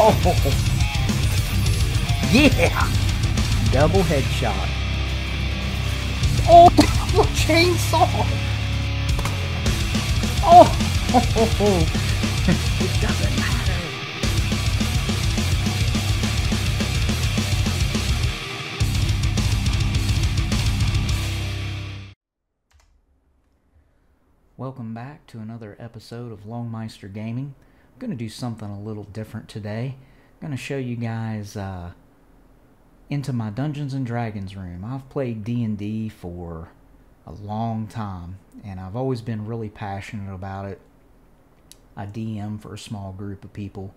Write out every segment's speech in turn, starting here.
Yeah! Double headshot. Oh, double chainsaw! Oh! It doesn't matter. Welcome back to another episode of Longmeister Gaming. I'm going to do something a little different today. I'm going to show you guys into my Dungeons and Dragons room. I've played D&D for a long time, and I've always been really passionate about it. I DM for a small group of people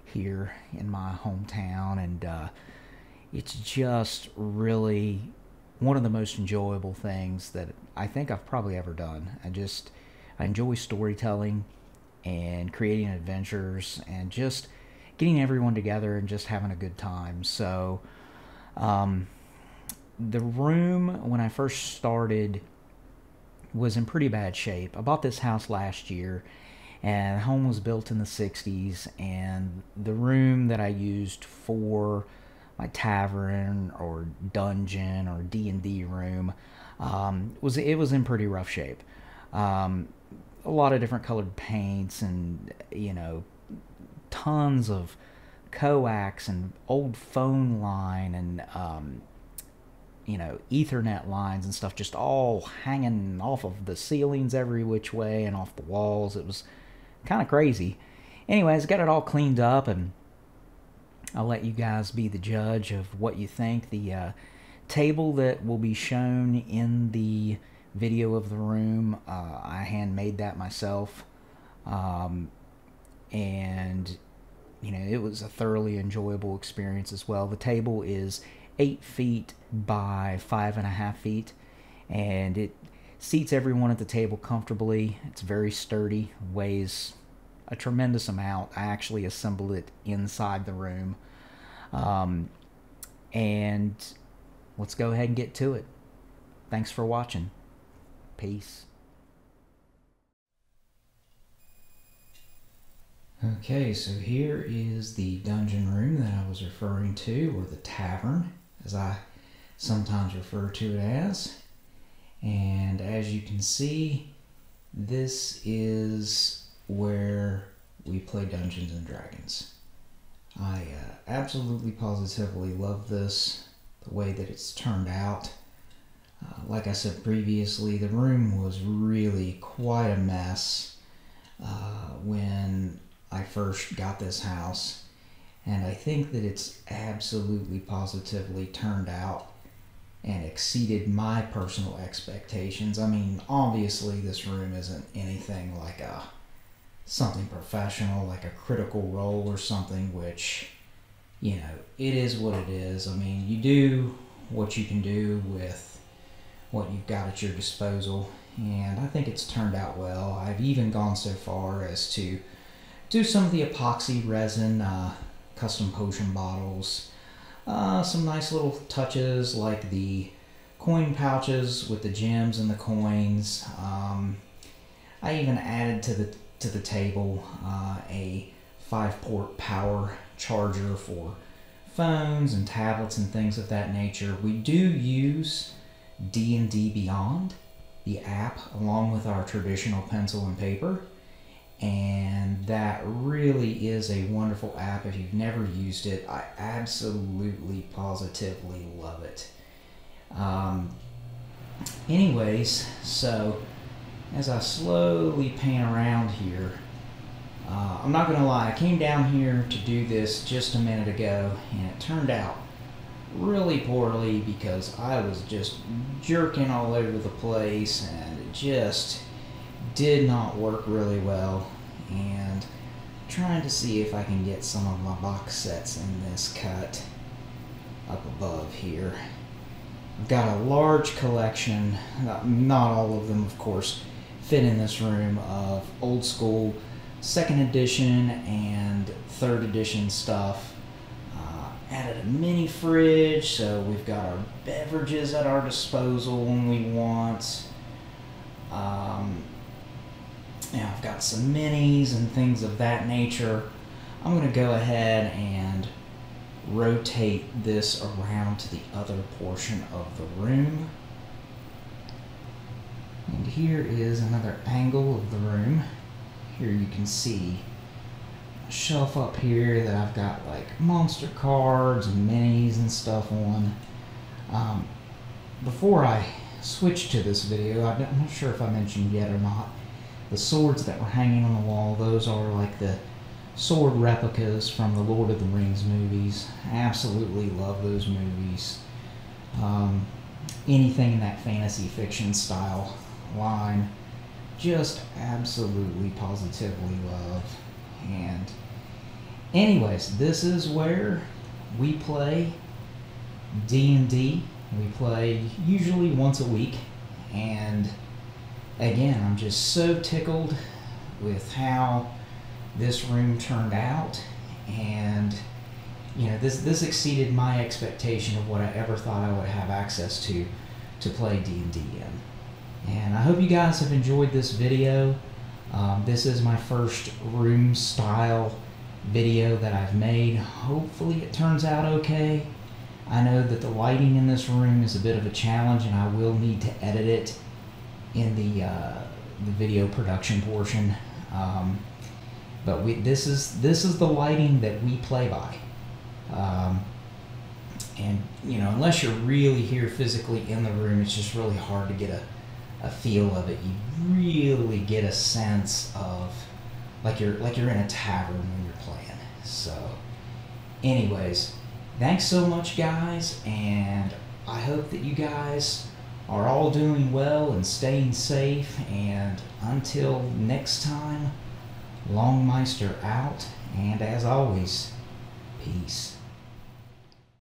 here in my hometown, and it's just really one of the most enjoyable things that I think I've probably ever done. I enjoy storytelling and creating adventures and just getting everyone together and just having a good time. So the room, when I first started, was in pretty bad shape. I bought this house last year, and the home was built in the 60s, and the room that I used for my tavern or dungeon or D&D room was in pretty rough shape. A lot of different colored paints, and tons of coax and old phone line and Ethernet lines and stuff just all hanging off of the ceilings every which way and off the walls. It was kind of crazy. Anyways, got it all cleaned up, and I'll let you guys be the judge of what you think. The table that will be shown in the video of the room, I handmade that myself, and it was a thoroughly enjoyable experience as well. The table is 8 feet by 5.5 feet, and it seats everyone at the table comfortably. It's very sturdy, weighs a tremendous amount. I actually assembled it inside the room, and let's go ahead and get to it. Thanks for watching. Peace. Okay, so here is the dungeon room that I was referring to, or the tavern, as I sometimes refer to it as. And as you can see, this is where we play Dungeons and Dragons. I absolutely positively love this, the way that it's turned out. Like I said previously, the room was really quite a mess when I first got this house, and I think that it's absolutely positively turned out and exceeded my personal expectations. I mean, obviously this room isn't anything like something professional, like a Critical Role or something, which, it is what it is. I mean, you do what you can do with what you've got at your disposal, and I think it's turned out well. I've even gone so far as to do some of the epoxy resin custom potion bottles, some nice little touches like the coin pouches with the gems and the coins. I even added to the table a 5-port power charger for phones and tablets and things of that nature. We do use D&D Beyond, the app, along with our traditional pencil and paper, and that really is a wonderful app. If you've never used it, I absolutely positively love it. Anyways, so as I slowly pan around here, I'm not gonna lie, I came down here to do this just a minute ago, and it turned out really poorly because I was just jerking all over the place, and it just did not work really well. And trying to see if I can get some of my box sets in this cut up above here. I've got a large collection, not all of them of course fit in this room, of old school 2nd edition and 3rd edition stuff. Added a mini fridge, so we've got our beverages at our disposal when we want. I've got some minis and things of that nature. I'm going to go ahead and rotate this around to the other portion of the room. And here is another angle of the room. Here you can see a shelf up here that I've got like monster cards and minis and stuff on. Before I switch to this video, I'm not sure if I mentioned yet or not, the swords that were hanging on the wall, those are like the sword replicas from the Lord of the Rings movies. I absolutely love those movies. Anything in that fantasy fiction style line, just absolutely positively love. And anyways, this is where we play D&D. We play usually once a week, and again, I'm just so tickled with how this room turned out, and you know, this exceeded my expectation of what I ever thought I would have access to play D&D in. And I hope you guys have enjoyed this video. This is my first room style video that I've made. Hopefully it turns out okay. I know that the lighting in this room is a bit of a challenge, and I will need to edit it in the video production portion. But this is the lighting that we play by, and you know, unless you're really here physically in the room, it's just really hard to get a feel of it. You really get a sense of like you're in a tavern when you're playing. So, anyways, thanks so much, guys, and I hope that you guys are all doing well and staying safe. And until next time, Longmeister out, and as always, peace.